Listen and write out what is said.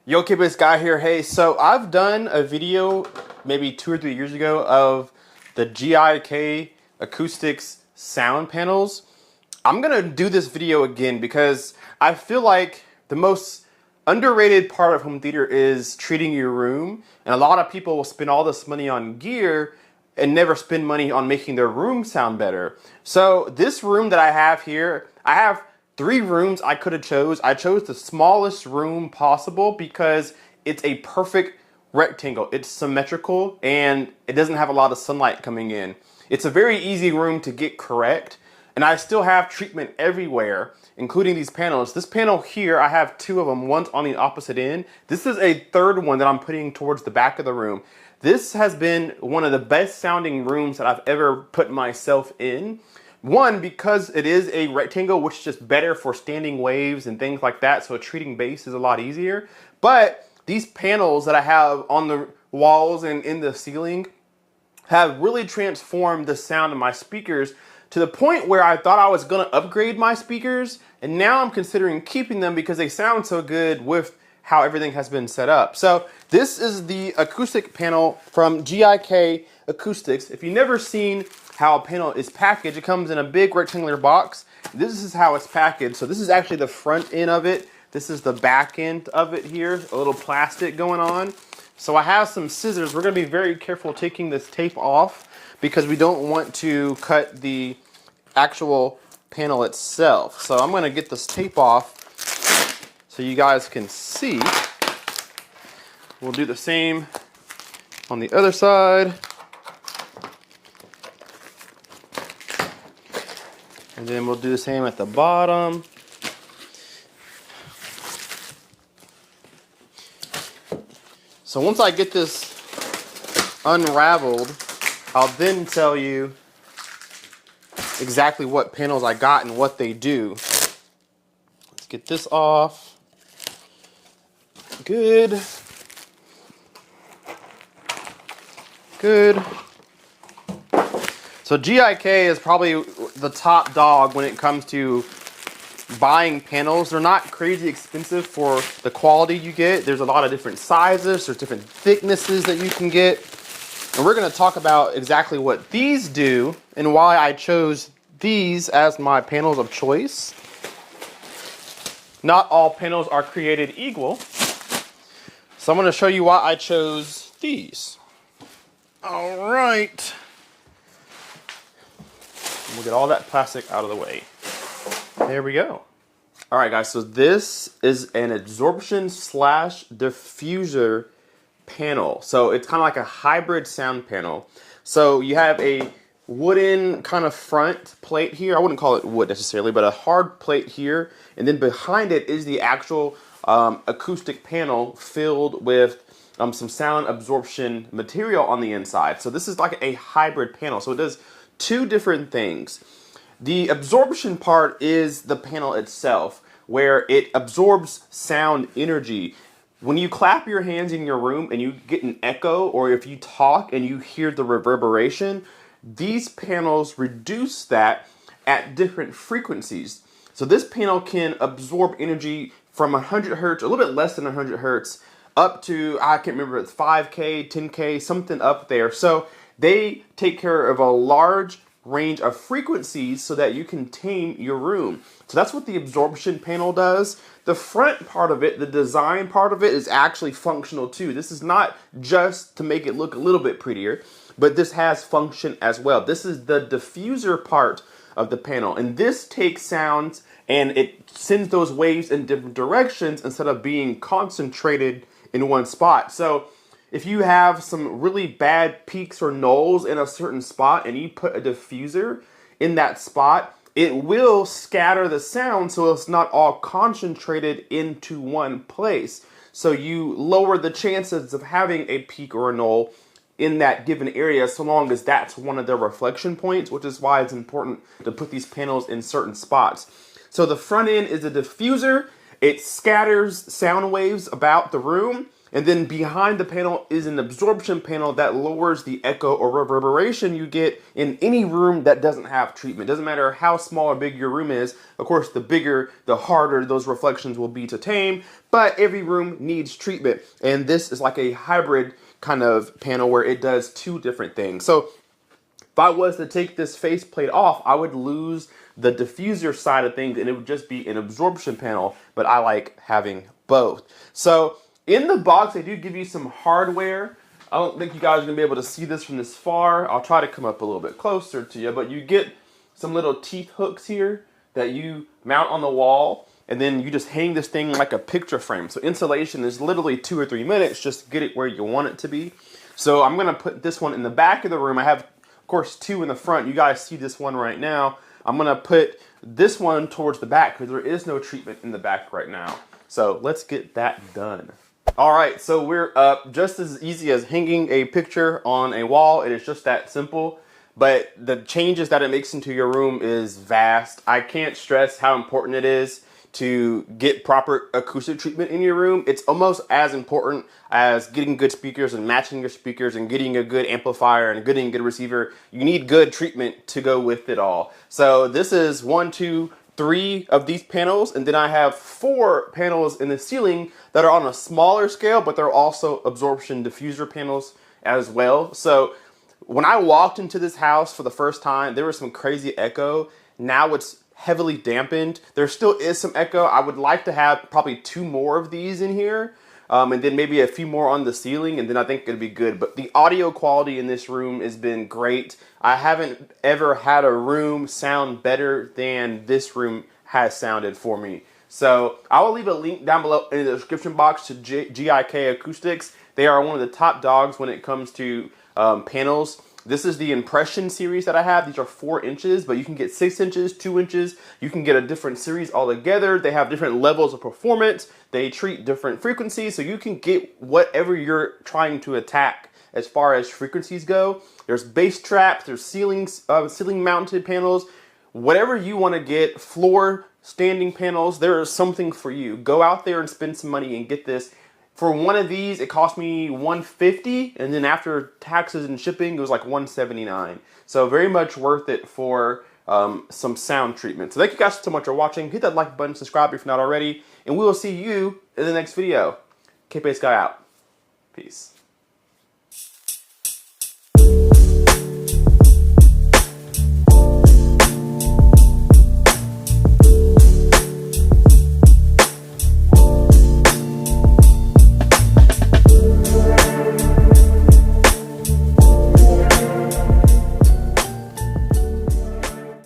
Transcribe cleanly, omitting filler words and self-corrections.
Yo, Kibis Guy here. Hey, so I've done a video maybe 2 or 3 years ago of the GIK acoustics sound panels. I'm gonna do this video again because I feel like the most underrated part of home theater is treating your room, and a lot of people will spend all this money on gear and never spend money on making their room sound better. So this room that I have here, I have 3 rooms I could have chose. I chose the smallest room possible because it's a perfect rectangle. It's symmetrical and it doesn't have a lot of sunlight coming in. It's a very easy room to get correct, and I still have treatment everywhere, including these panels. This panel here, I have 2 of them. One's on the opposite end. This is a 3rd one that I'm putting towards the back of the room. This has been one of the best sounding rooms that I've ever put myself in. One, because it is a rectangle, which is just better for standing waves and things like that, so treating bass is a lot easier. But these panels that I have on the walls and in the ceiling have really transformed the sound of my speakers to the point where I thought I was going to upgrade my speakers, and now I'm considering keeping them because they sound so good with how everything has been set up. So this is the acoustic panel from GIK Acoustics. If you've never seen how a panel is packaged, it comes in a big rectangular box. This is how it's packaged. So this is actually the front end of it. This is the back end of it here, a little plastic going on. So I have some scissors. We're gonna be very careful taking this tape off because we don't want to cut the actual panel itself. So I'm gonna get this tape off so you guys can see. We'll do the same on the other side. And then we'll do the same at the bottom. So once I get this unraveled, I'll then tell you exactly what panels I got and what they do. Let's get this off. Good. Good. So GIK is probably the top dog when it comes to buying panels. They're not crazy expensive for the quality you get. There's a lot of different sizes, there's different thicknesses that you can get. And we're going to talk about exactly what these do and why I chose these as my panels of choice. Not all panels are created equal. So I'm going to show you why I chose these. All right. We'll get all that plastic out of the way. There we go. All right, guys, so this is an absorption / diffuser panel. So it's kind of like a hybrid sound panel. So you have a wooden kind of front plate here. I wouldn't call it wood necessarily, but a hard plate here. And then behind it is the actual acoustic panel filled with some sound absorption material on the inside. So this is like a hybrid panel. So it does 2 different things. The absorption part is the panel itself, where it absorbs sound energy. When you clap your hands in your room and you get an echo, or if you talk and you hear the reverberation, these panels reduce that at different frequencies. So this panel can absorb energy from 100 hertz, a little bit less than 100 hertz, up to, I can't remember, it's 5K, 10K, something up there. So they take care of a large range of frequencies so that you can tame your room. So that's what the absorption panel does. The front part of it, the design part of it, is actually functional too. This is not just to make it look a little bit prettier, but this has function as well. This is the diffuser part of the panel, and this takes sounds and it sends those waves in different directions instead of being concentrated in one spot. So if you have some really bad peaks or nulls in a certain spot and you put a diffuser in that spot, it will scatter the sound so it's not all concentrated into one place. So you lower the chances of having a peak or a null in that given area, so long as that's one of their reflection points, which is why it's important to put these panels in certain spots. So the front end is a diffuser. It scatters sound waves about the room. And then behind the panel is an absorption panel that lowers the echo or reverberation you get in any room that doesn't have treatment. Doesn't matter how small or big your room is. Of course, the bigger, the harder those reflections will be to tame, but every room needs treatment. And this is like a hybrid kind of panel where it does two different things. So if I was to take this faceplate off, I would lose the diffuser side of things and it would just be an absorption panel, but I like having both. So in the box, they do give you some hardware. I don't think you guys are gonna be able to see this from this far. I'll try to come up a little bit closer to you, but you get some little teeth hooks here that you mount on the wall, and then you just hang this thing like a picture frame. So installation is literally 2 or 3 minutes, just to get it where you want it to be. So I'm gonna put this one in the back of the room. I have, of course, 2 in the front. You guys see this one right now. I'm gonna put this one towards the back because there is no treatment in the back right now. So let's get that done. All right, so we're up. Just as easy as hanging a picture on a wall. It is just that simple. But the changes that it makes into your room is vast. I can't stress how important it is to get proper acoustic treatment in your room. It's almost as important as getting good speakers and matching your speakers and getting a good amplifier and getting a good receiver. You need good treatment to go with it all. So this is 1, 2, 3 of these panels, and then I have 4 panels in the ceiling that are on a smaller scale, but they're also absorption diffuser panels as well. So when I walked into this house for the first time, there was some crazy echo. Now it's heavily dampened. There still is some echo. I would like to have probably 2 more of these in here, and then maybe a few more on the ceiling, and then I think it'd be good. But the audio quality in this room has been great. I haven't ever had a room sound better than this room has sounded for me. So I will leave a link down below in the description box to GIK Acoustics. They are one of the top dogs when it comes to panels. This is the Impression series that I have. These are 4 inches, but you can get 6 inches, 2 inches. You can get a different series altogether. They have different levels of performance. They treat different frequencies, so you can get whatever you're trying to attack as far as frequencies go. There's bass traps, there's ceiling mounted panels. Whatever you want to get, floor standing panels, there is something for you. Go out there and spend some money and get this. For one of these, it cost me $150, and then after taxes and shipping, it was like $179. So very much worth it for some sound treatment. So thank you guys so much for watching. Hit that like button, subscribe if you're not already, and we will see you in the next video. K-Pace Guy out. Peace.